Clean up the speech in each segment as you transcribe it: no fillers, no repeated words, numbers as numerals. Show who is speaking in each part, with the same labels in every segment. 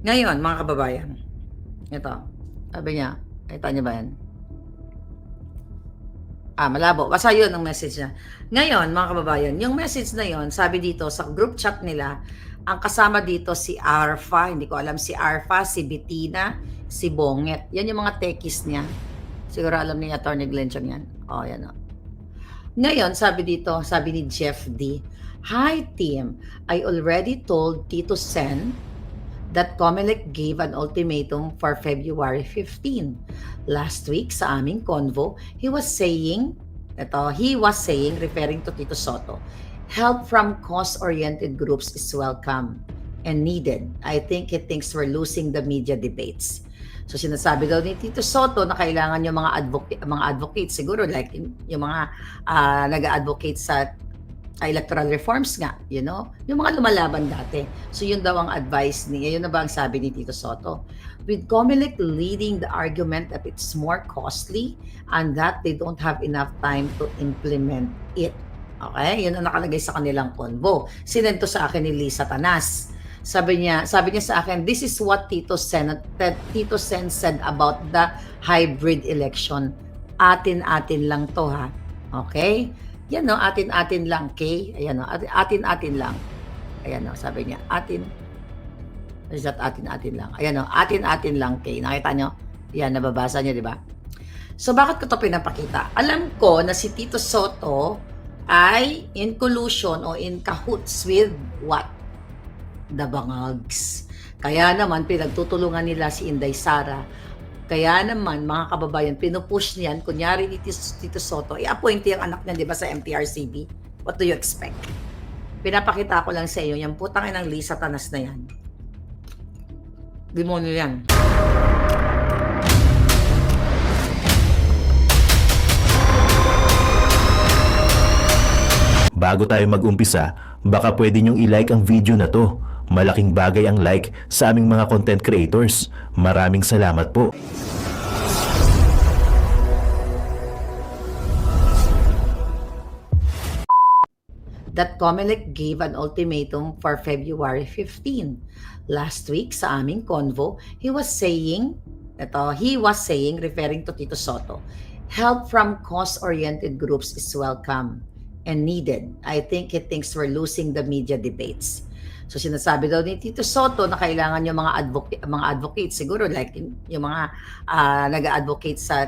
Speaker 1: Ngayon, mga kababayan, ito, sabi niya, kita niyo ba yan? Malabo. Basta yun ang message niya. Ngayon, mga kababayan, yung message na yun, sabi dito sa group chat nila, ang kasama dito si Arfa, hindi ko alam si Arfa, si Bettina, si Bonget. Yan yung mga tekis niya. Siguro alam ni Atty. Glenn Chong yan. Yan o. Ngayon, sabi dito, sabi ni Jeff D, "Hi team, I already told Tito Sen that Comelec gave an ultimatum for February 15. Last week sa aming convo, he was saying, referring to Tito Soto, help from cause-oriented groups is welcome and needed. I think he thinks we're losing the media debates." So sinasabi daw ni Tito Soto na kailangan yung mga advocates siguro like yung mga nag-advocate sa electoral reforms nga, yung mga lumalaban dati. So yun daw ang advice niya, yun na ba ang sabi ni Tito Soto? With Comelec leading the argument that it's more costly and that they don't have enough time to implement it. Okay? Yun ang nakalagay sa kanilang convo. Sinento sa akin ni Lisa Tanas. Sabi niya sa akin, this is what Tito Sen said about the hybrid election. Atin-atin lang to ha. Okay? Yan no, atin-atin lang, Kay. Ayan no, atin-atin lang. Ayan no, sabi niya, atin. Is that atin-atin lang? Ayan no, atin-atin lang, Kay. Nakita nyo? Yan, nababasa niyo, di ba? So, bakit ko to pinapakita? Alam ko na si Tito Soto ay in collusion o in cahoots with what? The Bangags. Kaya naman, pinagtutulungan nila si Inday Sara. Kaya naman, mga kababayan, pinupush niyan, kunyari ni Tito Soto, i-appoint yung anak niya, di ba, sa MTRCB? What do you expect? Pinapakita ko lang sa iyo, yung putang inang Lisa Tanas na yan. Demonyo yan.
Speaker 2: Bago tayo mag-umpisa, baka pwede niyong i-like ang video na to. Malaking bagay ang like sa aming mga content creators. Maraming salamat po.
Speaker 1: That Comelec gave an ultimatum for February 15. Last week sa aming convo, he was saying, referring to Tito Soto, help from cause-oriented groups is welcome and needed. I think he thinks we're losing the media debates. So sinasabi daw ni Tito Soto na kailangan yung mga advocates siguro like yung mga nag-advocate sa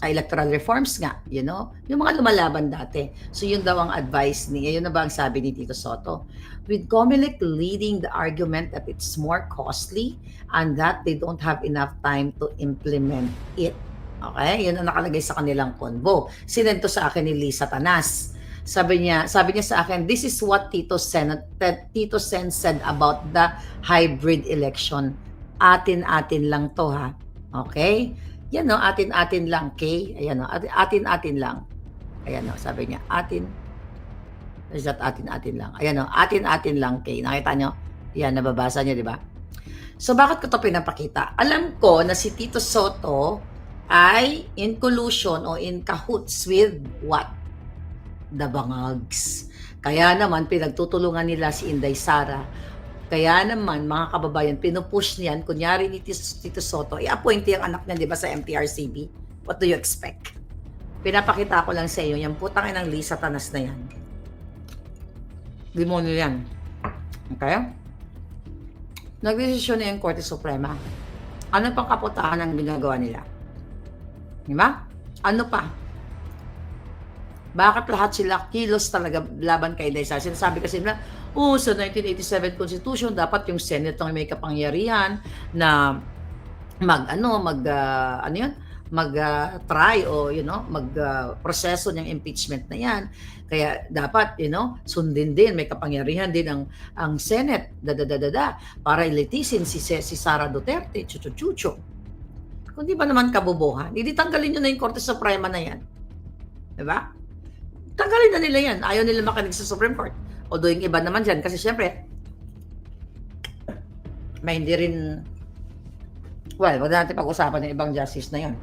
Speaker 1: electoral reforms nga, yung mga lumalaban dati. So yun daw ang advice niya, yun na ba ang sabi ni Tito Soto? With Comelec leading the argument that it's more costly and that they don't have enough time to implement it. Okay? Yun ang nakalagay sa kanilang convo. Sinento sa akin ni Lisa Tanas. Sabi niya sa akin, this is what Tito Sen said about the hybrid election. Atin-atin lang to ha. Okay? Yan no, atin-atin lang, Kay. Ayan no, atin-atin lang. Ayan no, sabi niya, atin. Is that atin-atin lang? Ayan no, atin-atin lang, Kay. Nakita nyo? Yan, nababasa niyo, di ba? So, bakit ko to pinapakita? Alam ko na si Tito Soto ay in collusion o in cahoots with what? The Bangags. Kaya naman, pinagtutulungan nila si Inday Sara. Kaya naman, mga kababayan, pinupush niyan, kunyari ni Tito Soto, i-appoint yung anak niya, di ba, sa MTRCB? What do you expect? Pinapakita ko lang sa iyo, yung putang inang Lisa Tanas na yan. Demonyo yan. Okay? Nagdesisyon na yung Korte Suprema. Ano pang kaputahan ang ginagawa nila? Di ba? Ano pa? Bakit lahat sila kilos talaga laban kay Inday Sara? Sinasabi kasi nila, sa 1987 Constitution, dapat yung Senate ang may kapangyarihan na mag-try o, mag-proseso ng impeachment na yan. Kaya dapat, sundin din, may kapangyarihan din ang Senate, para ilitisin si Sara Duterte, chucho. Kung di ba naman kabubuhan, hindi tanggalin nyo na yung Korte Suprema na yan. Diba? Tanggalin na nila yan. Ayaw nila makinig sa Supreme Court. Although yung iba naman dyan, kasi syempre, may hindi rin, wag natin pag-usapan yung ibang justice na yan.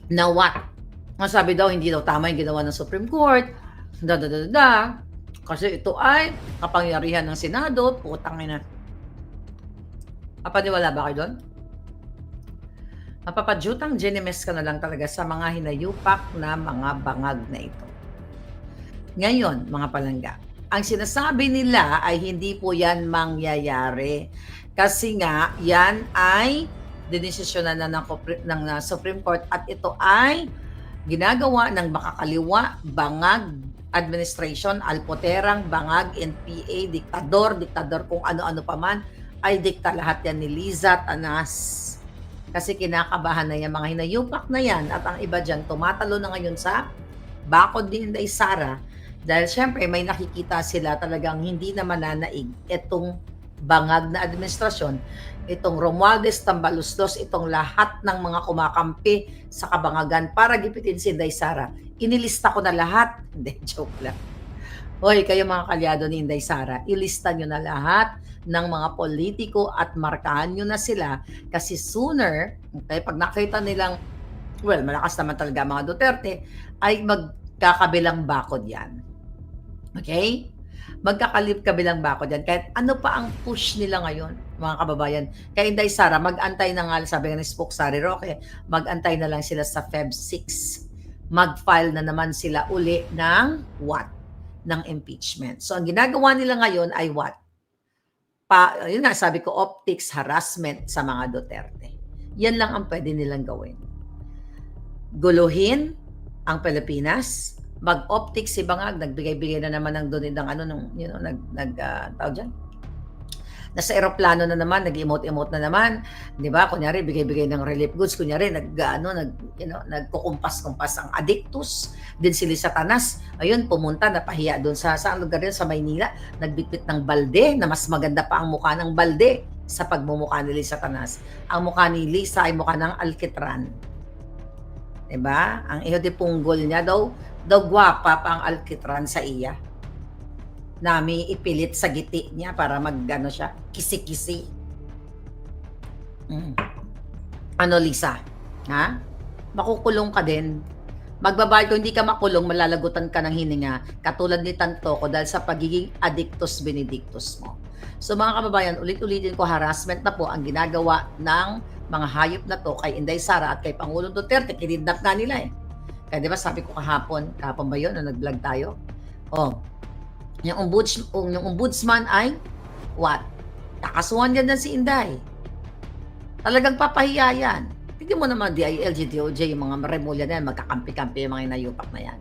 Speaker 1: Now what? Ang sabi daw, hindi daw tama yung ginawa ng Supreme Court. Kasi ito ay kapangyarihan ng Senado, putang ina. Papaniwala ba kayo doon? Mapapadyutang Genimes ka na lang talaga sa mga hinayupak na mga bangag na ito. Ngayon, mga palangga, ang sinasabi nila ay hindi po yan mangyayari. Kasi nga, yan ay dinesisyonan na ng Supreme Court at ito ay ginagawa ng makakaliwa, bangag, administration, alpoterang, bangag, NPA, diktador kung ano-ano pa man, ay dikta lahat yan ni Liza Tanas. Kasi kinakabahan na yan, mga hinayupak na yan, at ang iba dyan, tumatalo na ngayon sa bakod ni Inday Sara, dahil syempre may nakikita sila talagang hindi na mananaig itong bangag na administrasyon, itong Romualdez, Tambaluslos, itong lahat ng mga kumakampi sa kabangagan para gipitin si Inday Sara. Inilista ko na lahat. Hindi, joke lang. Hoy, kayo mga kalyado ni Inday Sara, ilista nyo na lahat ng mga politiko at markahan nyo na sila kasi sooner, okay, pag nakita nilang, well, malakas naman talaga mga Duterte, ay magkakabilang bakod yan. Okay? Magkakabilang bakod yan. Kahit ano pa ang push nila ngayon, mga kababayan. Kaya Inday Sara, mag-antay na nga, sabi nga ni Spook Sari Roque, mag-antay na lang sila sa Feb 6. Mag-file na naman sila uli ng what? Ng impeachment. So, ang ginagawa nila ngayon ay what? Yun nga, sabi ko, optics, harassment sa mga Duterte. Yan lang ang pwede nilang gawin. Guluhin ang Pilipinas, mag-optics si Bangag, nagbigay-bigay na naman ng donate ng tawag dyan. Nasa eroplano na naman, nag-emote-emote na naman, 'di ba? Kunyari bigay-bigay ng relief goods, kunyari nagkukumpas-kumpas ang addictus, din si Liza Tanas. Ayun, pumunta napahiya doon sa lugar din sa Maynila, nagbitbit ng balde na mas maganda pa ang mukha ng balde sa pagmumukha ni Liza Tanas. Ang mukha ni Liza ay mukha ng alkitran. 'Di ba? Ang iho de punggol niya daw gwapa pa ang alkitran sa iya. Nami ipilit sa giti niya para mag-ano siya, kisi-kisi. Ano, Lisa? Ha? Makukulong ka din. Magbabayad kung hindi ka makulong, malalagutan ka ng hininga, katulad ni Tanto ko dahil sa pagiging addictus benedictus mo. So mga kababayan, ulit-ulitin ko, harassment na po ang ginagawa ng mga hayop na to kay Inday Sara at kay Pangulong Duterte. Kinidnap nga nila eh. Kaya di ba sabi ko kahapon ba yun na nag-vlog tayo? Oh, yung ombudsman ay what? Kakasuhan yan si Inday. Talagang papahiya yan. Tignan mo naman DILG, DOJ, yung mga remulya na yan, magkakampi-kampi yung mga inayupak na yan.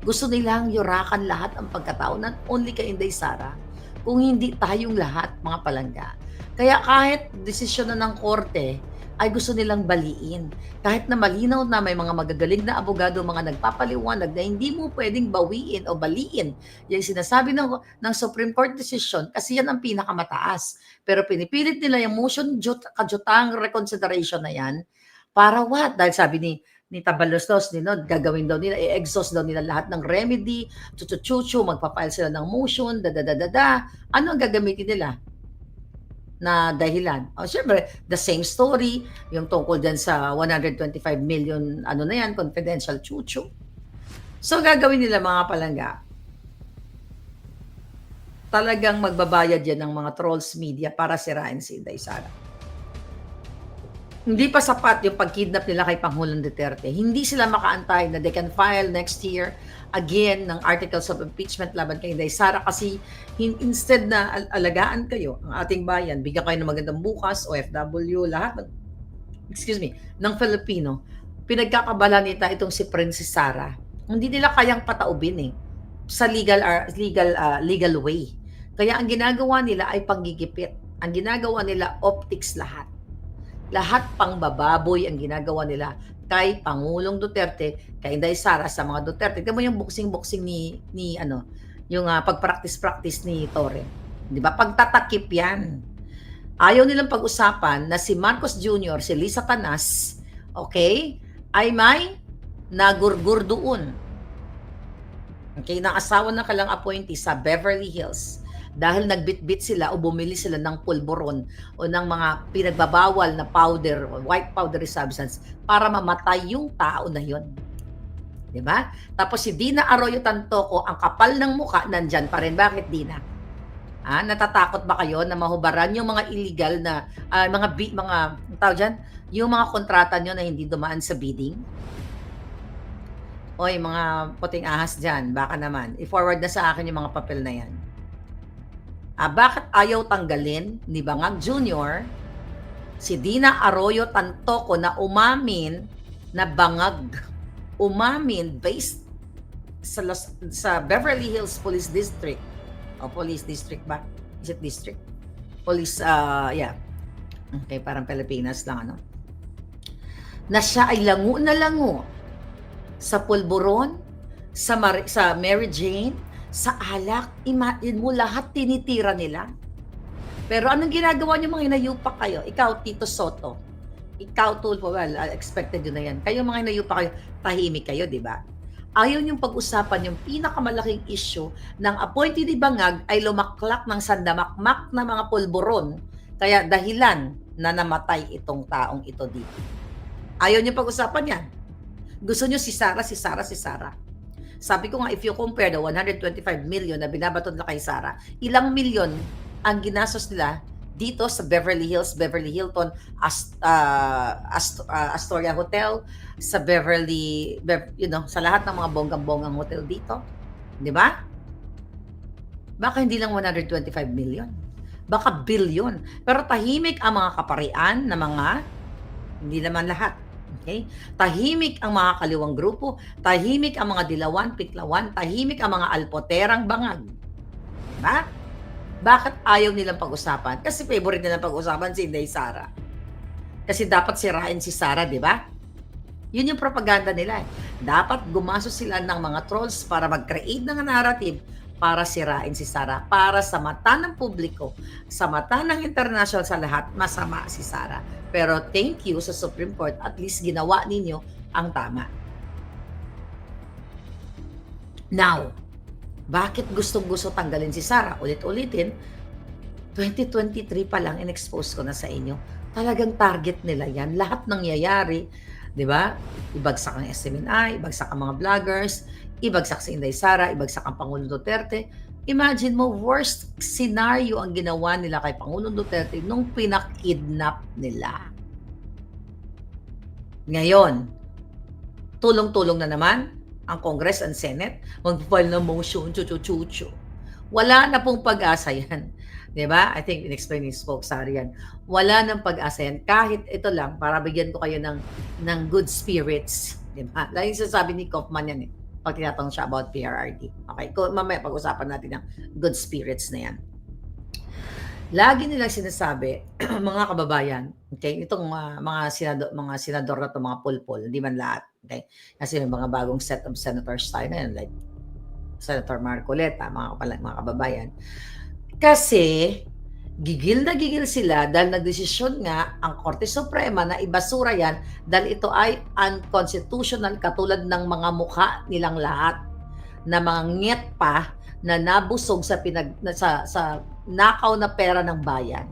Speaker 1: Gusto nilang yurakan lahat ang pagkatao, not only kay Inday Sara, kung hindi tayong lahat, mga palangga. Kaya kahit desisyon na ng korte, ay gusto nilang baliin. Kahit na malinaw na may mga magagaling na abogado, mga nagpapaliwanag na hindi mo pwedeng bawiin o baliin yung sinasabi ng Supreme Court decision kasi yan ang pinakamataas. Pero pinipilit nila yung motion kajutang reconsideration na yan para what? Dahil sabi ni Tabaluslos, gagawin daw nila, i-exhaust daw nila lahat ng remedy, chuchu, magpapile sila ng motion, Ano ang gagamitin nila na dahilan? Syempre, the same story, yung tungkol dyan sa 125 million, na yan, confidential chuchu. So, gagawin nila mga palangga, talagang magbabayad yan ng mga trolls media para sirain si Inday Sara. Hindi pa sapat yung pag-kidnap nila kay Pangulong Duterte. Hindi sila makaantay na they can file next year again ng articles of impeachment laban kay Inday Sara kasi instead na alagaan kayo, ang ating bayan, bigyan kayo ng magandang bukas, OFW, lahat ng Filipino, pinagkakabala nita itong si Princess Sara. Hindi nila kayang pataubin sa legal way. Kaya ang ginagawa nila ay panggigipit. Ang ginagawa nila optics lahat. Lahat pang bababoy ang ginagawa nila kay Pangulong Duterte, kay Inday Sara sa mga Duterte. Tignan mo yung boxing yung pag-practice ni Torre. 'Di ba? Pagtatakip 'yan. Ayaw nilang pag-usapan na si Marcos Jr., si Liza Tanas, okay, ay may nagurgur doon. Okay, ng asawa ng kalang appointee sa Beverly Hills. Dahil nagbitbit sila o bumili sila ng pulburon o ng mga pinagbabawal na powder, white powdery substance para mamatay yung tao na yon. 'Di ba? Tapos si Dina Arroyo Tantoco, ang kapal ng mukha, nandyan pa rin. Bakit, Dina? Natatakot ba kayo na mahubaran yung mga illegal na, mga anong tawag diyan, yung mga kontrata niyo na hindi dumaan sa bidding? Hoy, mga puting ahas diyan, baka naman i-forward na sa akin yung mga papel na 'yan. Bakit ayaw tanggalin ni Bangag Jr. si Dina Arroyo Tantoco na umamin na bangag? Umamin based sa Beverly Hills Police District, o Police District ba? Is it district? Police, yeah. Okay, parang Pilipinas lang, ano? Na siya ay lango na lango sa pulburon, sa Mary Jane, sa alak. Imagine mo, lahat tinitira nila. Pero anong ginagawa niyo, mga hinayupak kayo? Ikaw, Tito Soto. Ikaw, Tulfo, well, expected yun na yan. Kayo, mga hinayupak kayo, tahimik kayo, di ba? Ayaw niyong pag-usapan yung pinakamalaking issue ng appointee ni Bangag ay lumaklak ng sandamakmak na mga pulburon. Kaya dahilan na namatay itong taong ito dito. Ayaw niyo pag-usapan yan. Gusto niyo si Sara, si Sara, si Sara. Sabi ko nga, if you compare the 125 million na binabato nila kay Sara, ilang milyon ang ginastos nila dito sa Beverly Hills, Beverly Hilton, Astoria Hotel, sa sa lahat ng mga bonggang-bonggang hotel dito. Di ba? Baka hindi lang 125 million. Baka billion. Pero tahimik ang mga kaparian na mga, hindi naman lahat. Okay? Tahimik ang mga kaliwang grupo, tahimik ang mga dilawan, piklawan, tahimik ang mga alpoterang bangag. Diba? Bakit ayaw nilang pag-usapan? Kasi favorite nilang pag-usapan si Inday Sara. Kasi dapat sirain si Sara, di ba? Yun yung propaganda nila. Dapat gumastos sila ng mga trolls para mag-create ng narrative para sirain si Sara. Para sa mata ng publiko, sa mata ng international, sa lahat, masama si Sara. Pero thank you sa Supreme Court, at least ginawa ninyo ang tama. Now, bakit gustong-gusto tanggalin si Sara? Ulit-ulitin, 2023 pa lang, in-expose ko na sa inyo. Talagang target nila yan. Lahat nangyayari, di ba? Ibagsak ang SMNI, ibagsak ang mga vloggers, ibagsak si Inday Sara, ibagsak ang Pangulong Duterte. Imagine mo, worst scenario ang ginawa nila kay Pangulong Duterte nung pinakidnap nila. Ngayon, tulong-tulong na naman ang Congress and Senate, mag-file ng motion, chuchu-chuchu. Wala na pong pag-asa yan. Diba? I think in-explain ni Spokesari yan. Wala nang pag-asa yan. Kahit ito lang, para bigyan ko kayo ng good spirits. Diba? Lagi sasabi ni Kaufman yan pag tinatanong siya about PRRD. Okay, mamaya pag-usapan natin ng good spirits na yan. Lagi nilang sinasabi, mga kababayan, okay, itong mga senador na to, mga pulpul, hindi man lahat, okay? Kasi may mga bagong set of senators tayo ngayon, like Senator Marcoleta, mga kababayan. Kasi gigil na gigil sila dahil nagdesisyon nga ang Korte Suprema na ibasura yan dahil ito ay unconstitutional, katulad ng mga mukha nilang lahat na mga nget pa na nabusog sa nakaw na pera ng bayan.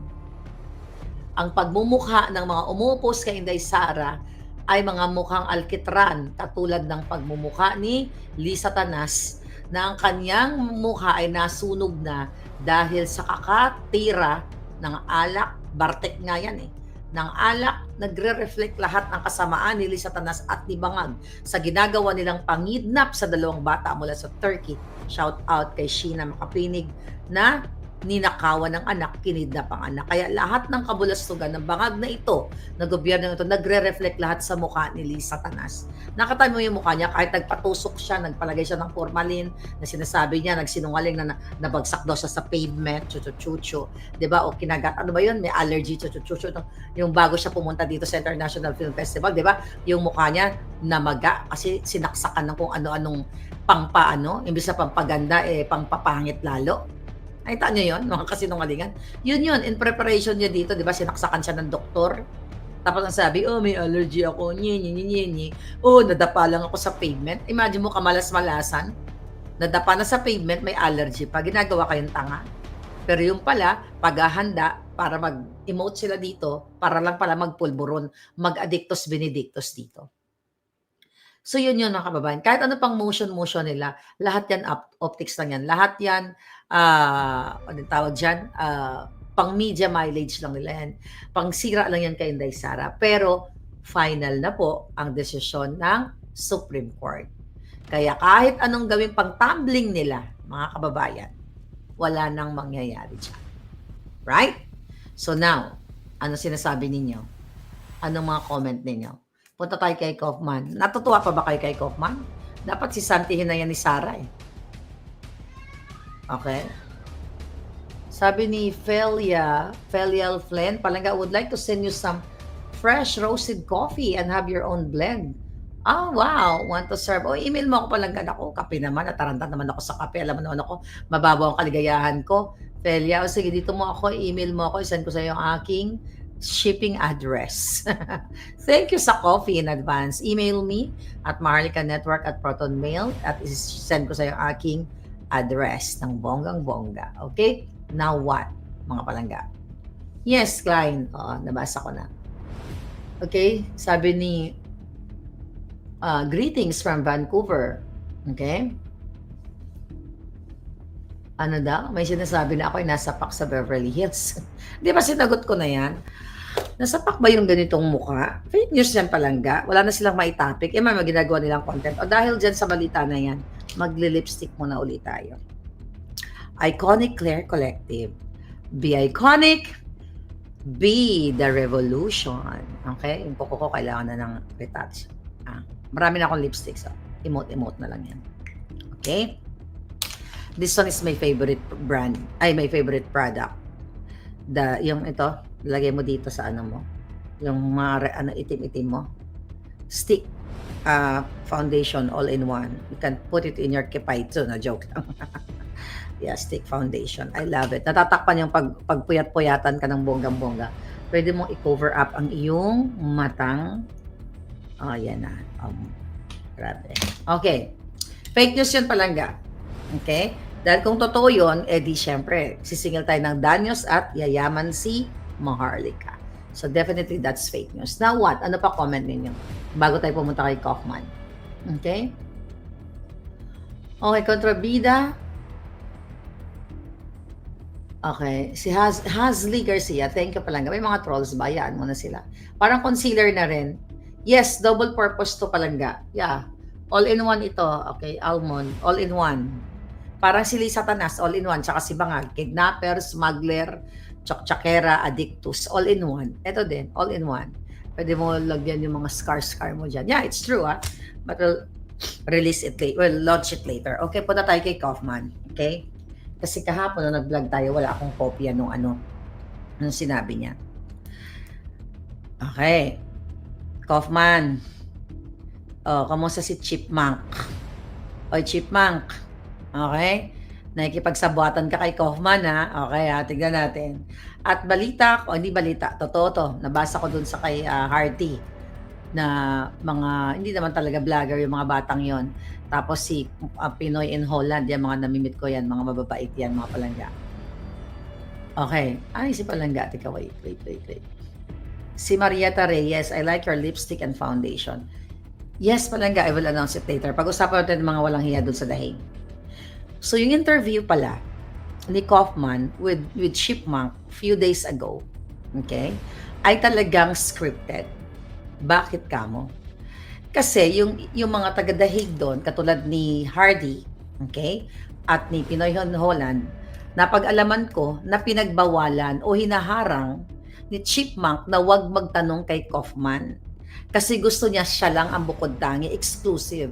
Speaker 1: Ang pagmumukha ng mga umupos kay Inday Sara ay mga mukhang alkitran, katulad ng pagmumukha ni Lisa Tanas na ang kanyang mukha ay nasunog na dahil sa kakatira ng alak. Bartek nga yan ng alak. Nagre-reflect lahat ng kasamaan ni Lisa Tanas at ni Bangag sa ginagawa nilang pangidnap sa dalawang bata mula sa Turkey. Shout out kay Sheena Makapinig na ninakawan ng anak, kinidnap ang anak. Kaya lahat ng kabulastugan ng Bangag na ito, na gobyerno ito, nagre-reflect lahat sa mukha ni Lisa Tanas. Nakatayo mo yung mukha niya, kahit nagpatusok siya, nagpalagay siya ng formalin, na sinasabi niya, nagsinungaling na nabagsak daw siya sa pavement, chuchu-chuchu. Diba? O kinagat, ano ba yun? May allergy, chuchu-chuchu. Yung bago siya pumunta dito sa International Film Festival, diba? Yung mukha niya namaga kasi sinaksakan ng kung ano-anong imbis na pampaganda, pangpapangit lalo. Nakita niyo yun, mga kasinungalingan? Yun, in preparation niya dito, di ba, sinaksakan siya ng doktor. Tapos ang sabi, may allergy ako, nadapa lang ako sa pavement. Imagine mo, kamalas-malasan, nadapa na sa pavement, may allergy pa, ginagawa kayong tanga. Pero yung pala, paghahanda para mag-emote sila dito, para lang pala magpulburon, mag-addictus benedictus dito. So yun mga kababayan, kahit ano pang motion nila, lahat yan optics lang yan. Lahat yan, anong tawag diyan, pang media mileage lang nila yan. Pangsira lang yan kay Inday Sara. Pero final na po ang desisyon ng Supreme Court. Kaya kahit anong gawing pang-tumbling nila, mga kababayan, wala nang mangyayari diyan. Right? So now, ano sinasabi ninyo? Anong mga comment ninyo? Punta tayo kay Kaufman. Natutuwa pa ba kayo kay Kaufman? Dapat si Santihin na yan ni Sara eh. Okay? Sabi ni Felial Flynn, Palangga would like to send you some fresh roasted coffee and have your own blend. Ah, wow. Want to serve. O, email mo ako Palangga. Ako, kape naman. Nataranta naman ako sa kape. Alam mo naman ako, mababaw ang kaligayahan ko. Felia, o sige, dito mo ako, email mo ako, isend ko sa iyo ang aking shipping address. Thank you sa coffee in advance. Email me at maharlikanetwork@protonmail at send ko sa iyo ang aking address ng bonggang-bongga. Okay? Now what, mga palangga? Yes, Klein. Oo, nabasa ko na. Okay? Sabi ni greetings from Vancouver. Okay? Ano daw? May sinasabi na ako ay nasapak sa Beverly Hills. Di ba sinagot ko na yan? Nasapak ba yung ganitong mukha? Fake news yan Palangga. Wala na silang maitapik. Eh, may ginagawa nilang content. O dahil dyan sa balita na yan, magli-lipstick muna ulit tayo. Iconic Claire Collective. Be iconic. Be the revolution. Okay? Yung kuko ko kailangan na ng retouch. Marami na akong lipsticks. So. Emote-emote na lang yan. Okay? This one is my favorite brand. Ay, my favorite product. Yung ito, lagay mo dito sa ano mo. Yung mga itim-itim mo. Stick foundation all-in-one. You can put it in your kipaito. Na joke lang. Yeah, stick foundation. I love it. Natatakpan yung pagpuyat-puyatan ka ng bonggang-bongga. Pwede mong i-cover up ang iyong matang. Oh, yan na. Grabe. Okay. Fake news yun Palangga. Okay? Dahil kung totoo yun, di syempre, sisingil tayo ng danyos at yayaman si Maharlika. So definitely that's fake news. Now what? Ano pa comment ninyo? Bago tayo pumunta kay Kaufman. Okay? Okay, kontrabida. Okay. Si Hazli Garcia, thank you Palangga. May mga trolls ba? Yaan mo na sila. Parang concealer na rin. Yes, double purpose to Palangga. Yeah. All-in-one ito. Okay, almond. All-in-one. Parang si Lisa Tanas, all-in-one. Tsaka si Bangag, kidnapper, smuggler, tsoktsakkera, addictus, all-in-one. Ito din, all-in-one. Pwede mo lagyan yung mga scar mo dyan. Yeah, it's true But we'll release it later. We'll launch it later. Okay, punta tayo kay Kaufman. Okay? Kasi kahapon nung nag-vlog tayo, wala akong kopya nung nung sinabi niya. Okay. Kaufman. Kamusta si Chipmunk? Oy, Chipmunk. Okay? Nakikipagsabuatan ka kay Kaufman Okay tignan natin. At balita, hindi balita, totoo to. Nabasa ko dun sa kay Harty na mga, hindi naman talaga vlogger yung mga batang yon. Tapos si Pinoy in Holland, yan mga namimit ko yan, mga mababait yan, mga Palangga. Okay. Ay, si Palangga. Tika, wait. Si Marieta Reyes, I like your lipstick and foundation. Yes, Palangga, I will announce it later. Pag-usapan natin ng mga walang hiya dun sa dahig. So, yung interview pala ni Kaufman with Chipmunk few days ago, okay, ay talagang scripted. Bakit kamo? Kasi yung mga taga-dahig doon, katulad ni Hardy, okay, at ni Pinoy Holland, napag-alaman ko na pinagbawalan o hinaharang ni Chipmunk na wag magtanong kay Kaufman. Kasi gusto niya siya lang ang bukod tangi, exclusive.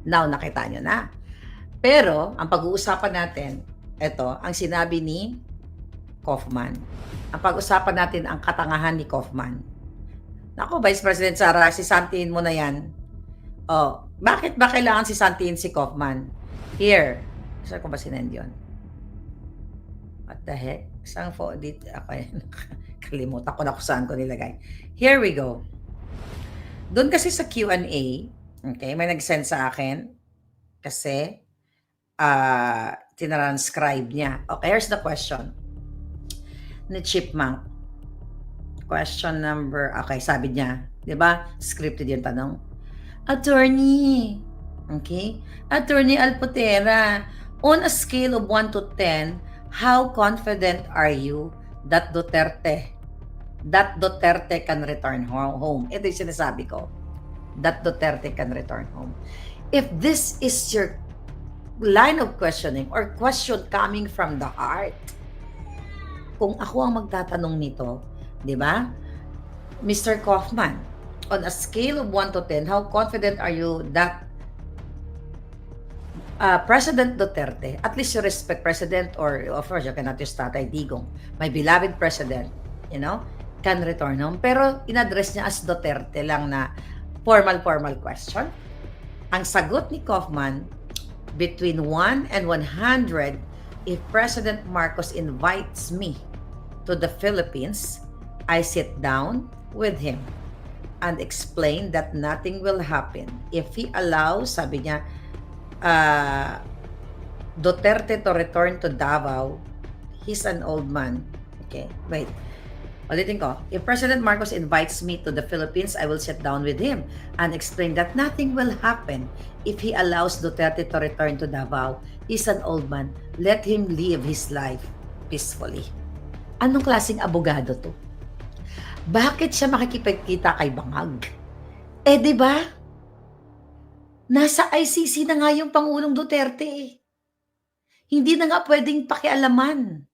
Speaker 1: Now, nakita niyo na. Pero, ang pag-uusapan natin, ito, ang sinabi ni Kaufman. Ang pag-uusapan natin, ang katangahan ni Kaufman. Naku, Vice President Sara, sisantihin mo na yan. Bakit ba kailangan sisantihin si Kaufman? Here. Saan ko ba sinend yun? What the heck? Saan po? Dito, kalimutan ko na kung saan ko nilagay. Here we go. Doon kasi sa Q&A, okay, may nag-send sa akin kasi tinatranscribe niya. Okay, here's the question ni Chipmunk. Question number, okay, sabi niya, di ba, scripted yung tanong. Attorney. Okay? Attorney Alpotera, on a scale of 1 to 10, how confident are you that Duterte can return home? Ito yung sinasabi ko. That Duterte can return home. If this is your line of questioning or question coming from the heart, kung ako ang magtatanong nito, di ba? Mr. Kaufman, on a scale of 1 to 10, how confident are you that President Duterte, at least you respect President, or of course, you cannot use Tatay Digong, my beloved President, can return home. Pero in-address niya as Duterte lang na formal question. Ang sagot ni Kaufman, between 1 and 100, if President Marcos invites me to the Philippines, I sit down with him and explain that nothing will happen. If he allows, sabi niya, Duterte to return to Davao, he's an old man. Okay, wait. Ulitin ko. If President Marcos invites me to the Philippines, I will sit down with him and explain that nothing will happen if he allows Duterte to return to Davao. He's an old man. Let him live his life peacefully. Anong klaseng abogado to? Bakit siya makikipagkita kay Bangag? Eh, di ba? Nasa ICC na nga yung Pangulong Duterte eh. Hindi na nga pwedeng pakialaman.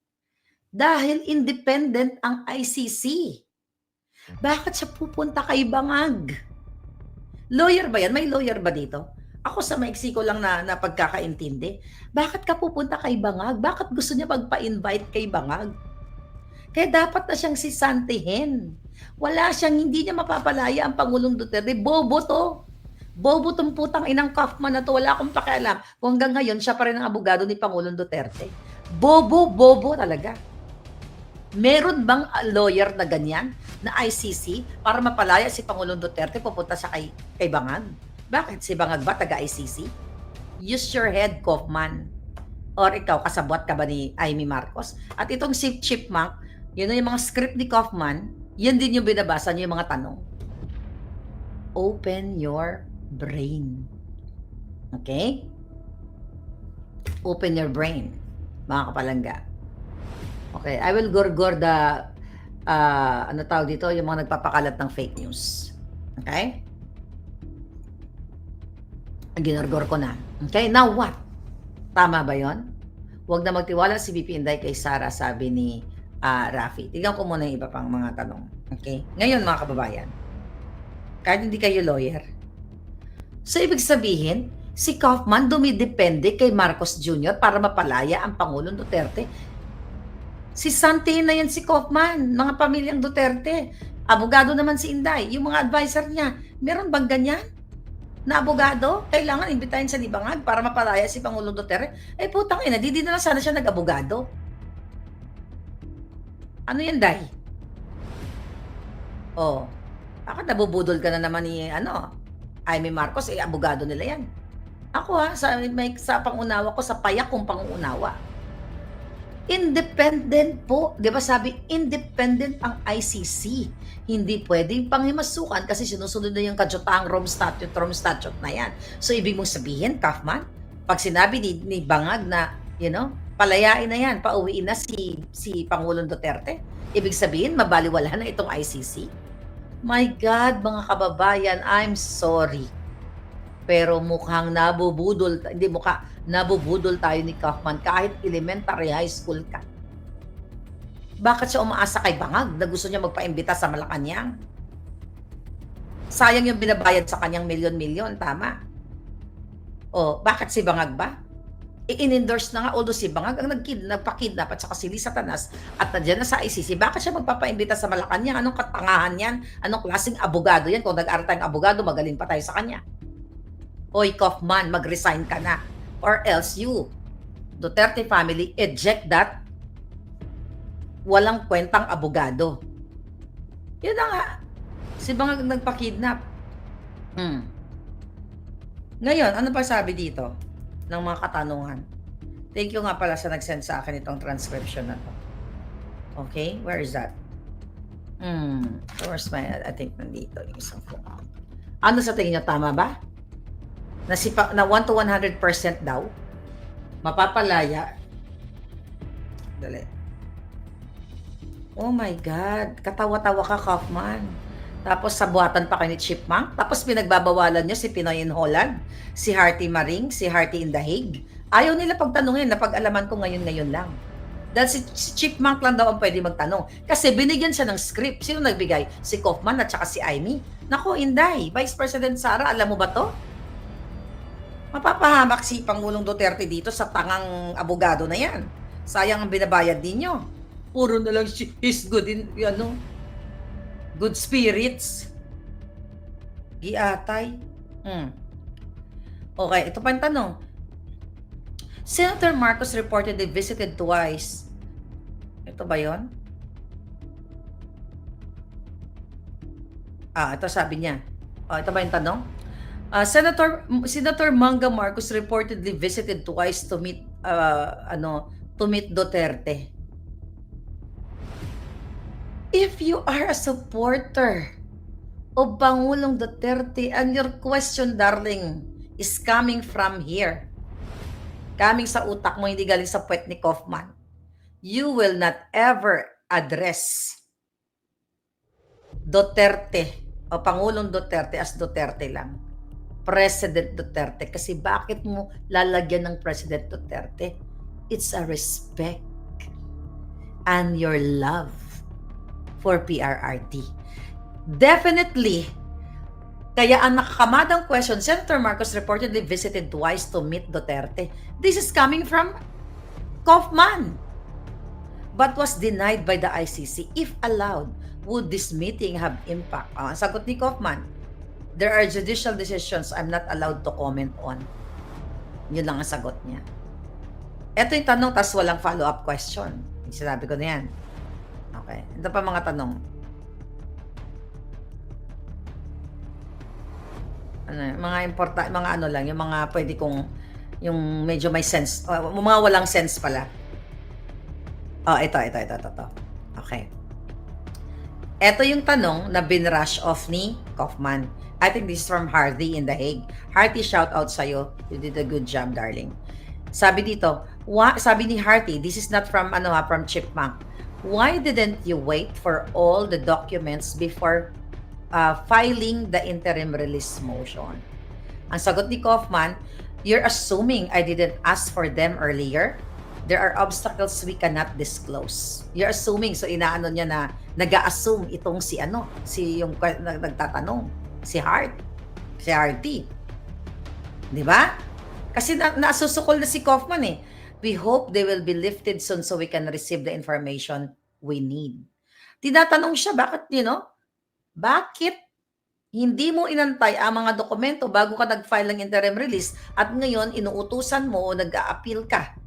Speaker 1: Dahil independent ang ICC. Bakit siya pupunta kay Bangag? Lawyer ba yan? May lawyer ba dito? Ako sa maiksi ko lang na pagkakaintindi. Bakit ka pupunta kay Bangag? Bakit gusto niya magpa-invite kay Bangag? Kaya dapat na siyang sisantihin. Wala siyang, hindi niya mapapalaya ang Pangulong Duterte. Bobo to. Bobo tong putang inang Kaufman na to. Wala akong pakialam. Kung hanggang ngayon, siya pa rin ang abogado ni Pangulong Duterte. Bobo talaga. Meron bang lawyer na ganyan, na ICC, para mapalaya si Pangulong Duterte, pupunta siya kay Bangag? Bakit? Si Bangag ba taga-ICC? Use your head, Kaufman. Or ikaw, kasabwat ka ba ni Amy Marcos? At itong si Chipmunk, yun yung mga script ni Kaufman, yan din yung binabasa niyo yung mga tanong. Open your brain. Okay? Open your brain, mga kapalangga. Okay, I will gorgor the, ano tawag dito, yung mga nagpapakalat ng fake news. Okay? Ginorgor ko na. Okay, now what? Tama ba yon? Huwag na magtiwala si VP Inday kay Sara, sabi ni Rafi. Tignan ko muna yung iba pang mga tanong. Okay? Ngayon, mga kababayan, kahit hindi kayo lawyer, so ibig sabihin, si Kaufman dumidepende kay Marcos Jr. para mapalaya ang Pangulong Duterte. Si Santi na yan si Kaufman, mga pamilyang Duterte. Abogado naman si Inday. Yung mga advisor niya, meron bang ganyan? Na abogado, kailangan imbitahin sa Libangag para mapalaya si Pangulong Duterte. Eh putang ina, di na lang sana siya nag-abogado. Ano yan, Day? Oh, bakit nabubudol ka na naman ni, Amy Marcos, abogado nila yan. Ako sa pangunawa ko, sa payak kong pangunawa. Independent po. Di ba sabi, independent ang ICC. Hindi pwedeng panghimasukan kasi sinusunod na yung kadyotang Rome Statute na yan. So, ibig mong sabihin, Kaufman, pag sinabi ni Bangag na, palayain na yan, pauwiin na si Pangulong Duterte, ibig sabihin, mabaliwala na itong ICC? My God, mga kababayan, I'm sorry. Pero mukhang nabubudol tayo ni Kaufman kahit elementary high school ka. Bakit siya umaasa kay Bangag na gusto niya magpaimbita sa Malacanang? Sayang yung binabayad sa kanyang milyon-milyon, tama? O, bakit si Bangag ba? I-endorse na nga, although si Bangag ang nagpakidnap at saka si Lisa Tanas at nandiyan na sa ICC, bakit siya magpapaimbita sa Malacanang? Anong katangahan yan? Anong klaseng abogado yan? Kung nag-aaral tayong abogado, magaling pa tayo sa kanya. Oy, Kaufman, mag-resign ka na. Or else you, Duterte family, eject that walang kwentang abogado. Yun na nga. Si Bangag nagpakidnap. Ngayon, ano pa sabi dito ng mga katanungan? Thank you nga pala sa nag-send sa akin itong transcription na to. Okay, where is that? Where's my, I think nandito yung isang phone. Ano sa tingin niyo, tama ba? Na 1 to 100% daw? Mapapalaya. Dali. Oh my God. Katawa-tawa ka, Kaufman. Tapos sabuatan pa kayo ni Chipmunk. Tapos pinagbabawalan niyo si Pinoy in Holland, si Hearty Maring, si Hearty in The Hague. Ayaw nila pagtanungin, napag-alaman ko ngayon lang. Dahil si Chipmunk lang daw ang pwede magtanong. Kasi binigyan siya ng script. Sino nagbigay? Si Kaufman at saka si Amy. Nako, Inday, Vice President Sara, alam mo ba to? Mapapahamak si Pangulong Duterte dito sa tangang abogado na yan. Sayang ang binabayad ninyo. Puro na lang he's good in, good spirits. Giatay. Okay, ito pa yung tanong. Senator Marcos reportedly visited twice. Ito ba yon? Ito sabi niya. Ito ba yung tanong? Senator Manga Marcos reportedly visited twice to meet Duterte. If you are a supporter of Pangulong Duterte and your question, darling, is coming from here, coming sa utak mo, hindi galing sa puwet ni Kaufman, you will not ever address Duterte o Pangulong Duterte as Duterte lang. President Duterte. Kasi bakit mo lalagyan ng President Duterte? It's a respect and your love for PRRD. Definitely. Kaya ang nakakamadang question, Senator Marcos reportedly visited twice to meet Duterte. This is coming from Kaufman, but was denied by the ICC. If allowed, would this meeting have impact? Ang sagot ni Kaufman, there are judicial decisions I'm not allowed to comment on. Yun lang ang sagot niya. Ito yung tanong, tas walang follow-up question. Sinabi ko na yan. Okay. Ito pa mga tanong. Yung mga pwede kong, yung medyo may sense, mga walang sense pala. Ito. Okay. Ito yung tanong na binrush off ni Kaufman. I think this is from Hardy in The Hague. Hardy, shout out sa'yo. You did a good job, darling. Sabi dito, sabi ni Hardy, this is not from from Chipmunk. Why didn't you wait for all the documents before filing the interim release motion? Ang sagot ni Kaufman, you're assuming I didn't ask for them earlier. There are obstacles we cannot disclose. You're assuming, so inaano niya na nag-a-assume itong si yung nagtatanong, si Hardy. Di ba? Kasi nasusukol na si Kaufman eh. We hope they will be lifted soon so we can receive the information we need. Tinatanong siya, bakit hindi mo inantay ang mga dokumento bago ka nag-file ng interim release at ngayon inuutusan mo o nag-a-appeal ka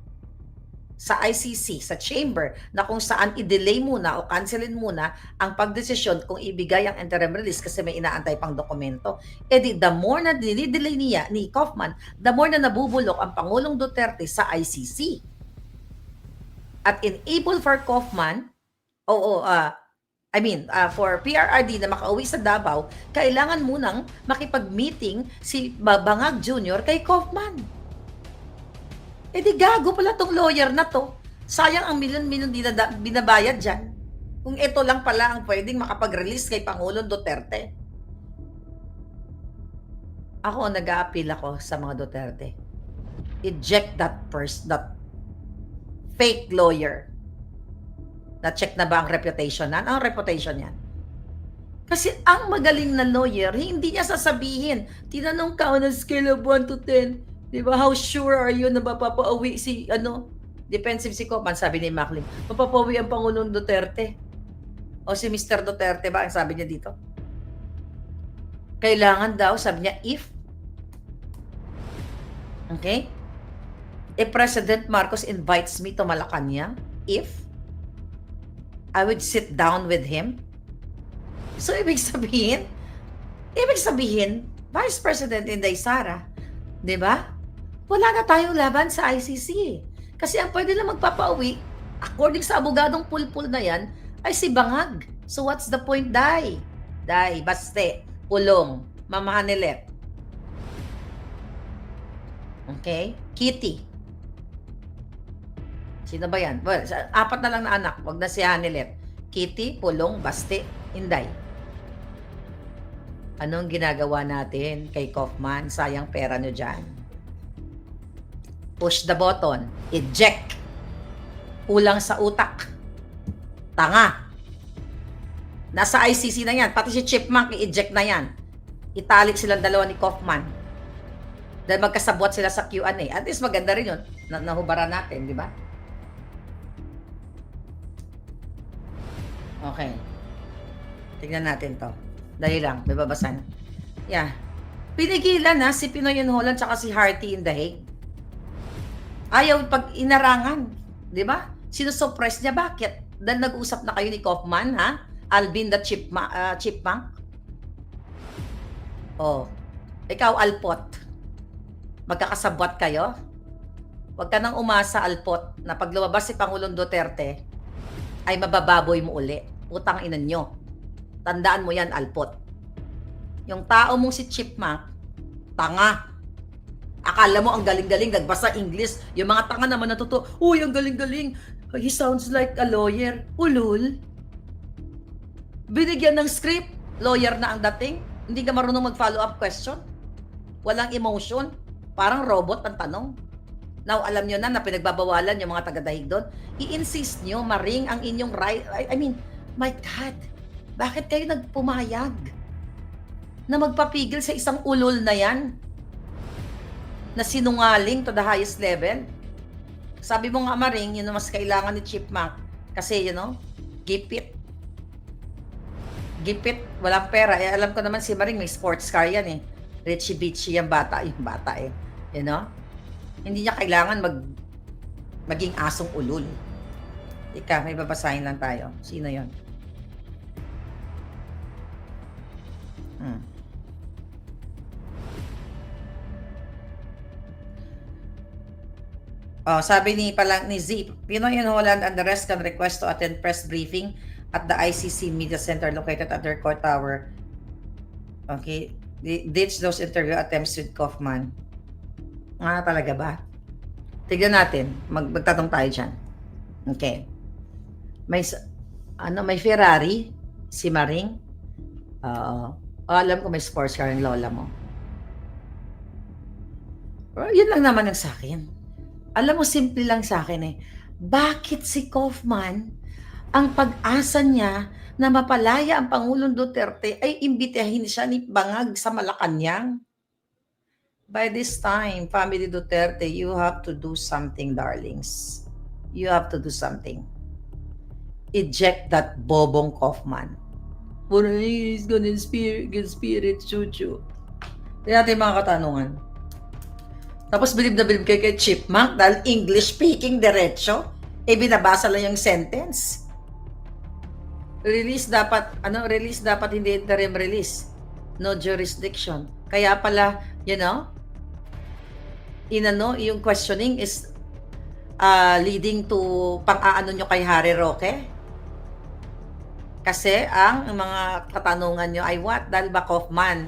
Speaker 1: sa ICC, sa chamber, na kung saan i-delay muna o cancelin muna ang pagdesisyon kung ibigay ang interim release kasi may inaantay pang dokumento. The more na dinidelay niya, ni Kaufman, the more na nabubulok ang Pangulong Duterte sa ICC. At enable for Kaufman, for PRRD na makauwi sa Davao, kailangan munang makipag-meeting si Bangag Jr. kay Kaufman. Gago pala tong lawyer na to. Sayang ang milyon-milyon binabayad dyan. Kung ito lang pala ang pwedeng makapag-release kay Pangulong Duterte. Ako, nag-a-appeal ako sa mga Duterte. Eject that fake lawyer. Na-check na ba ang reputation nan? Ang reputation yan. Kasi ang magaling na lawyer, hindi niya sasabihin, tinanong ka on a scale of 1 to 10, diba, how sure are you na mapapauwi si, defensive si Kaufman, sabi ni Maclean, mapapauwi ang Pangulong Duterte. O si Mr. Duterte ba, ang sabi niya dito? Kailangan daw, sabi niya, if President Marcos invites me to Malacanang, if I would sit down with him. So, ibig sabihin, Vice President Inday Sara, di ba? Wala na tayong laban sa ICC. Kasi ang pwede lang magpapauwi, according sa abogadong pulpul na yan, ay si Bangag. So what's the point, Day? Day, baste, pulong, Mama Hanilet. Okay? Kitty. Sino ba yan? Well, apat na lang na anak. Wag na si Hanilet. Kitty, Pulong, Basti, Inday. Anong ginagawa natin kay Kaufman? Sayang pera nyo dyan. Push the button. Eject. Kulang sa utak. Tanga. Nasa ICC na yan. Pati si Chipmunk, i-eject na yan. Italik silang dalawa ni Kaufman. Dahil magkasabwat sila sa Q&A. At least maganda rin yun. Nahubaran natin, di ba? Okay. Tignan natin to. Dali lang, may babasan. Yeah. Pinigilan na si Pinoy in Holland tsaka si Hearty in The Hague. Ayaw pag inarangan. Di ba? Sinusuppress niya. Bakit? Dahil nag-usap na kayo ni Kaufman, ha? Alvin the Chipmunk. Oh. Ikaw, Alpot. Magkakasabwat kayo? Huwag ka nang umasa, Alpot, na pag lumabas si Pangulong Duterte, ay mabababoy mo uli. Utang ina nyo. Tandaan mo yan, Alpot. Yung tao mong si Chipmunk, tanga. Akala mo ang galing-galing, nagbasa English. Yung mga tanga naman natuto, uy, ang galing-galing. He sounds like a lawyer. Ulul. Binigyan ng script, lawyer na ang dating. Hindi ka marunong mag-follow up question. Walang emotion. Parang robot ang tanong. Now, alam nyo na pinagbabawalan yung mga taga-dahig doon. I-insist nyo, maring ang inyong right. I mean, my God, bakit kayo nagpumayag na magpapigil sa isang ulol na yan? Na sinungaling to the highest level? Sabi mo nga, maring, yun ang mas kailangan ni Chipmunk. Kasi, gipit. Gipit, walang pera. Alam ko naman si Maring may sports car yan eh. Richie Beachy yung bata eh. Hindi niya kailangan maging asong ulul. Ika, may babasahin lang tayo. Sino yon? Oh, sabi ni Z, Pinoy in Holland and the rest can request to attend press briefing at the ICC Media Center located at their court tower. Okay. Ditch those interview attempts with Kaufman. Talaga ba? Tignan natin. Magtatanong tayo dyan. Okay. May Ferrari, si Maring. Alam ko may sports car yung lola mo. Yun lang naman ang sa akin. Alam mo, simple lang sa akin eh. Bakit si Kaufman, ang pag-asa niya na mapalaya ang Pangulong Duterte ay imbitahin siya ni Bangag sa Malacanang? By this time, Family Duterte, you have to do something, darlings. You have to do something. Eject that bobong Kaufman. He's gonna spirit, chuchu. Tignan natin mga katanungan. Tapos bilib na bilib kay Chipmunk dahil English speaking diretso. Binabasa lang yung sentence. Release dapat hindi interim release. No jurisdiction. Kaya pala, yung questioning is leading to pang-aano nyo kay Harry Roque. Kasi ang mga katanungan nyo ay what? Dahil ba Kaufman?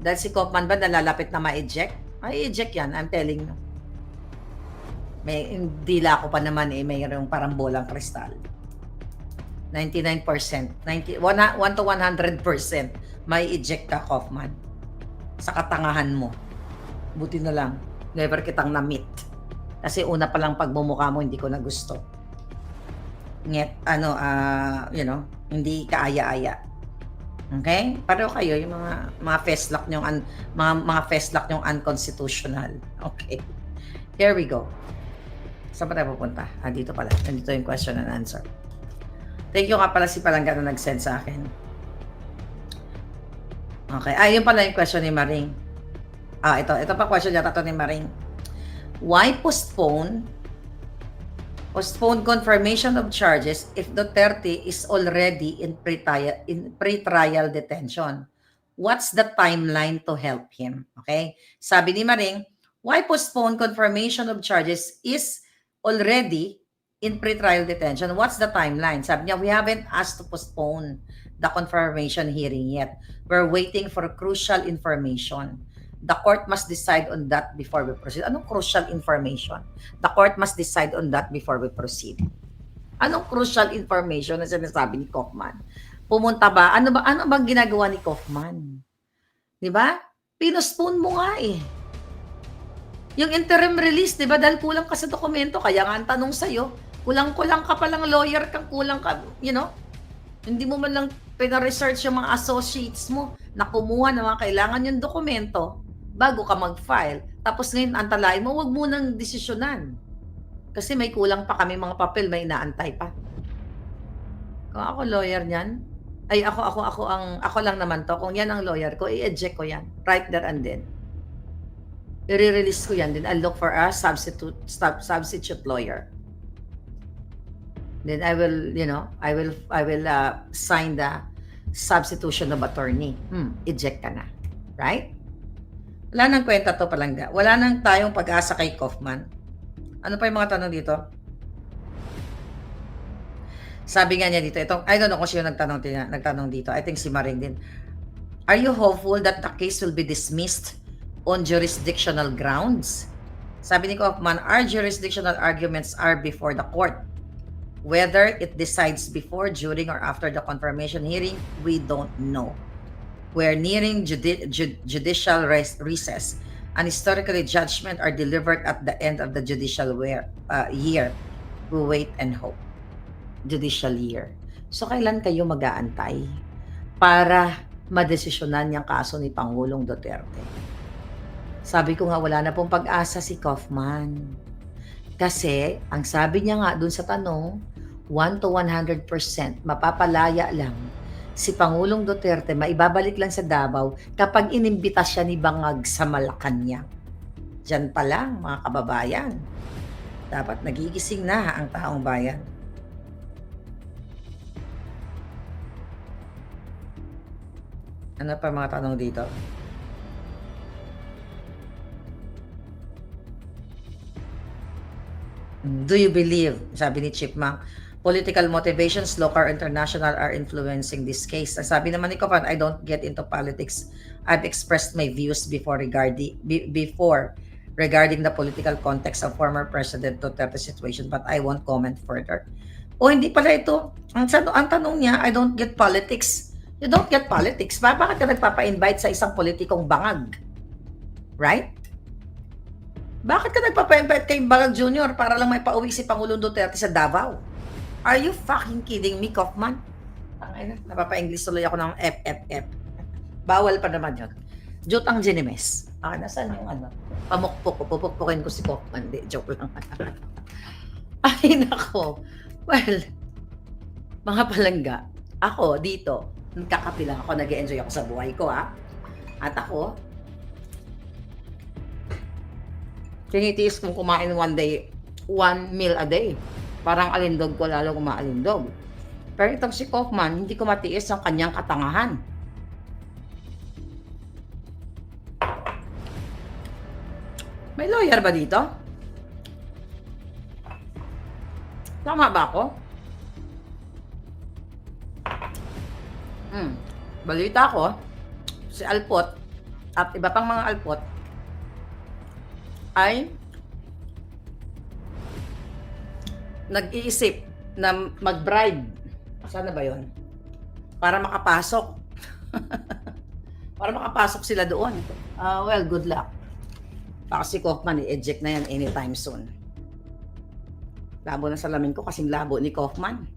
Speaker 1: Dahil si Kaufman ba nalalapit na ma-eject? Ay, eject yan, I'm telling you. Dila ko pa naman mayroong parang bolang kristal. 99%, 1 to 100% may eject ka, Kaufman. Sa katangahan mo. Buti na lang, never kitang na-meet. Kasi una pa lang pagmumukha mo, hindi ko na gusto. Hindi kaaya-aya. Okay? Pareho kayo yung mga festlock nyong mga festlock nyong unconstitutional. Okay. Here we go. Saan pa tayo pupunta? Dito pala. Nandito yung question and answer. Thank you nga pala si Palangga na nag-send sa akin. Okay. Yun pala yung question ni Maring. Ito pa question yata ito ni Maring. Why postpone confirmation of charges if Duterte is already in pre-trial detention? What's the timeline to help him? Okay? Sabi ni Maring, why postpone confirmation of charges is already in pretrial detention. What's the timeline? Sabi niya, we haven't asked to postpone the confirmation hearing yet. We're waiting for crucial information. The court must decide on that before we proceed. Anong crucial information? The court must decide on that before we proceed. Anong crucial information na sinasabi ni Kaufman? Pumunta ba? Ano bang ginagawa ni Kaufman? 'Di ba? Pinospone mo nga eh. Yung interim release, 'di ba? Dahil kulang ka sa dokumento, kaya nga ang tanong sa iyo, kulang-kulang ka pa lang lawyer kang kulang ka, Hindi mo man lang pina-research yung mga associates mo na kumuha ng mga kailangan yung dokumento bago ka mag-file. Tapos ngayon, antalain mo, wag mo nang desisyonan. Kasi may kulang pa kami mga papel, may inaantay pa. Kung ako lawyer niyan, ay ako lang naman to. Kung yan ang lawyer ko, i-eject ko yan. Right there and then. I-release ko yan. Then I'll look for a substitute lawyer. Then I will, I will sign the substitution of attorney. Eject ka na. Right? Wala nang kwenta to palangga. Wala nang tayong pag-asa kay Kaufman. Ano pa yung mga tanong dito? Sabi nga niya dito, I don't know kung sino nagtanong dito. I think si Maring din. Are you hopeful that the case will be dismissed on jurisdictional grounds? Sabi ni Kaufman, our jurisdictional arguments are before the court. Whether it decides before, during, or after the confirmation hearing, we don't know. We're nearing judicial recess, and historically judgment are delivered at the end of the judicial year. We wait and hope. Judicial year. So, kailan kayo mag-aantay para madesisyonan yung kaso ni Pangulong Duterte? Sabi ko nga, wala na pong pag-asa si Kaufman. Kasi, ang sabi niya nga dun sa tanong, 1 to 100% mapapalaya lang si Pangulong Duterte, maibabalik lang sa Davao kapag inimbita siya ni Bangag sa Malacanang. Diyan pa lang, mga kababayan. Dapat nagigising na ang taong bayan. Ano pa mga tanong dito? Do you believe, sabi ni Chipmunk, political motivations, local or international, are influencing this case? Sabi naman ni Kaufman, I don't get into politics. I've expressed my views before regarding the political context of former President Duterte's situation, but I won't comment further. O hindi pala ito. Ang tanong niya, I don't get politics. You don't get politics. Bakit ka nagpapa-invite sa isang politikong bangag? Right? Bakit ka nagpapa-invite kay Bangag Jr. para lang may pauwi si Pangulong Duterte sa Davao? Are you fucking kidding me, Kaufman? Napapa-English tuloy ako ng FFF. Bawal pa naman yun. Jutang Ginemes. Nasaan yung pamukpok ko, pupukpukin ko si Kaufman. Di, joke lang. Ay, nako. Well, mga palangga, ako dito, nagkakape lang ako, nag-enjoy ako sa buhay ko, ha? At ako, tinitiis kong kumain one meal a day. Parang alindog ko lalo kumaalindog. Pero itong si Kaufman, hindi ko matiis ang kanyang katangahan. May lawyer ba dito? Tama ba ako? Balita ko, si Alpot at iba pang mga Alpot ay nag-iisip na mag-bribe. Sana ba yun? Para makapasok. Para makapasok sila doon. Well, good luck. Baka si Kaufman, i-eject na yan anytime soon. Labo na salamin ko kasing labo ni Kaufman.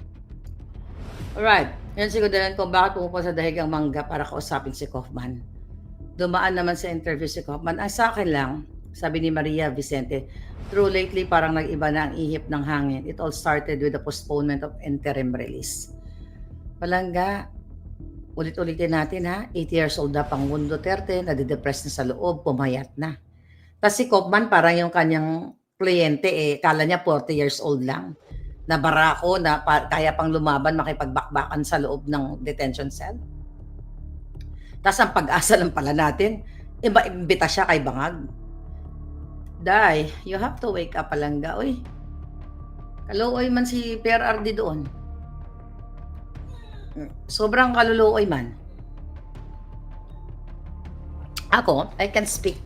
Speaker 1: Alright. Yan siguro din kung bakit pumupunta sa Dahigang Mangga para kausapin si Kaufman. Dumaan naman sa interview si Kaufman. Sa akin lang, sabi ni Maria Vicente, true lately parang nag-iba na ang ihip ng hangin. It all started with the postponement of interim release. Palangga, ulit-ulitin natin ha, 8 years old na Pangulong Duterte, nadidepress na sa loob, pumayat na. Tapos si Kaufman, parang yung kanyang kliyente, kala niya 40 years old lang. Na barako, na kaya pang lumaban, makipagbakbakan sa loob ng detention cell. Tapos ang pag-asa lang pala natin, imbita siya kay Bangag. Day, you have to wake up palangga, uy. Kaluoy man si PRRD doon. Sobrang kaluluoy man. Ako, I can speak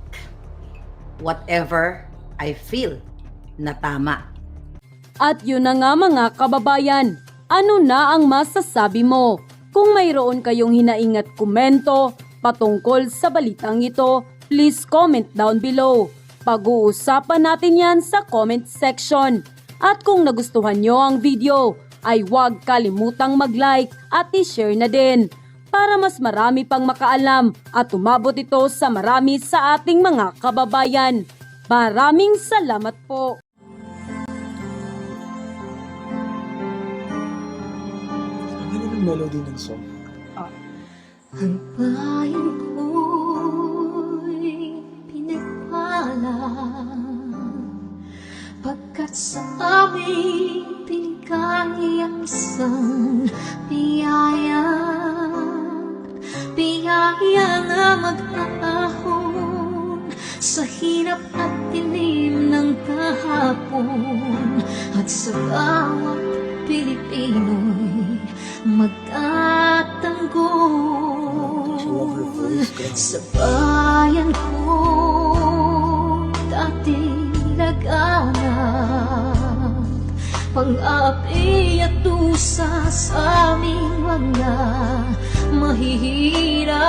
Speaker 1: whatever I feel na tama.
Speaker 3: At yun na nga mga kababayan, ano na ang masasabi mo? Kung mayroon kayong hinaingat komento patungkol sa balitang ito, please comment down below. Pag-uusapan natin yan sa comment section. At kung nagustuhan nyo ang video, ay huwag kalimutang mag-like at i-share na din para mas marami pang makaalam at umabot ito sa marami sa ating mga kababayan. Maraming salamat po!
Speaker 4: Ano yung melody ng song?
Speaker 5: Ang bayan ko'y pinagpala pagkat sa aming pinigay ang isang biyaya na mag-aahon sa hirap at dilim ng kahapon at sa bawat Pilipino'y magtatanggol sa bayan ko dating laganap pang-api at dusa sa aming mga mahihirap.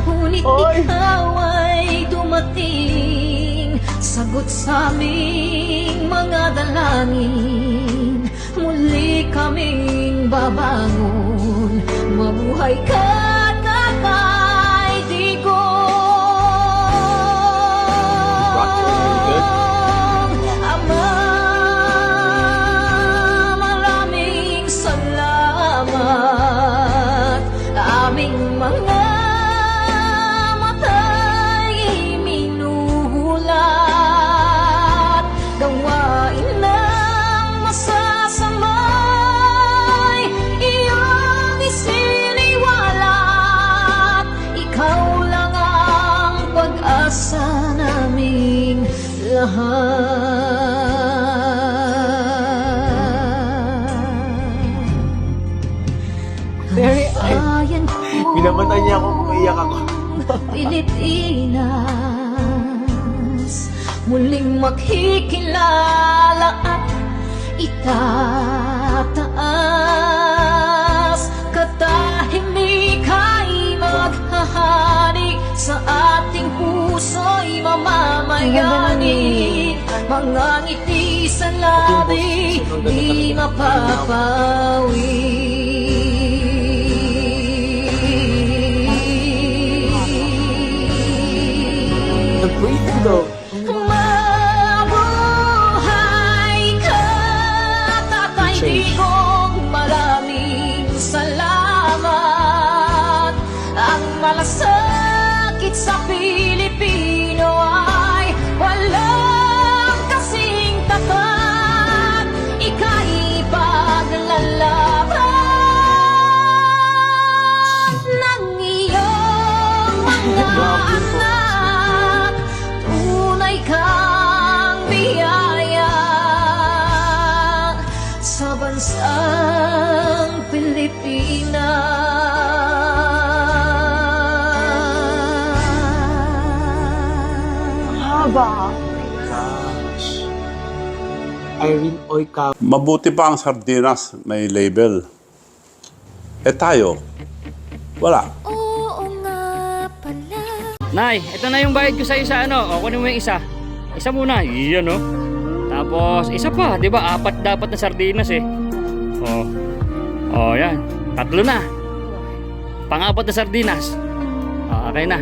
Speaker 5: Ngunit ikaw ay dumating, sagot sa aming mga dalangin. Muli kaming babangon, mabuhay ka na kay Digong. Ama, maraming salamat. Aming mga mata'y minuhulat, gawain ng masasamay iyong isiniwalat. Ikaw lang ang pag-asa naming lahat.
Speaker 4: Very
Speaker 5: Bayan ko,
Speaker 4: Minamatay niya ako kung iyak ako.
Speaker 5: Pilipinas, muling makikilala at itataas. Katahimik ay maghahari sa ating puso'y mamamayani. Mga ngiti sa labi di mapapawi.
Speaker 4: The breathing though.
Speaker 5: Mabuhay ka, Tatay Digong, maraming salamat. Ang malasakit sa Pilipino ay walang kasing tapat. Ika'y paglalaban ng iyong mga anak. Tunay kang biyaya sa bansang Pilipinas.
Speaker 4: Haba. Gosh. Irene Oika.
Speaker 6: Mabuti pa ang sardinas, may label. Eh tayo, wala.
Speaker 7: Nay, ito na yung bayad ko sa isa, ano? O, kunin mo yung isa. Isa muna. Iyan, no? Tapos, isa pa. Di ba? 4 dapat na sardinas, eh. O. O, yan. 3 na. Pang-4 na sardinas. O, okay na.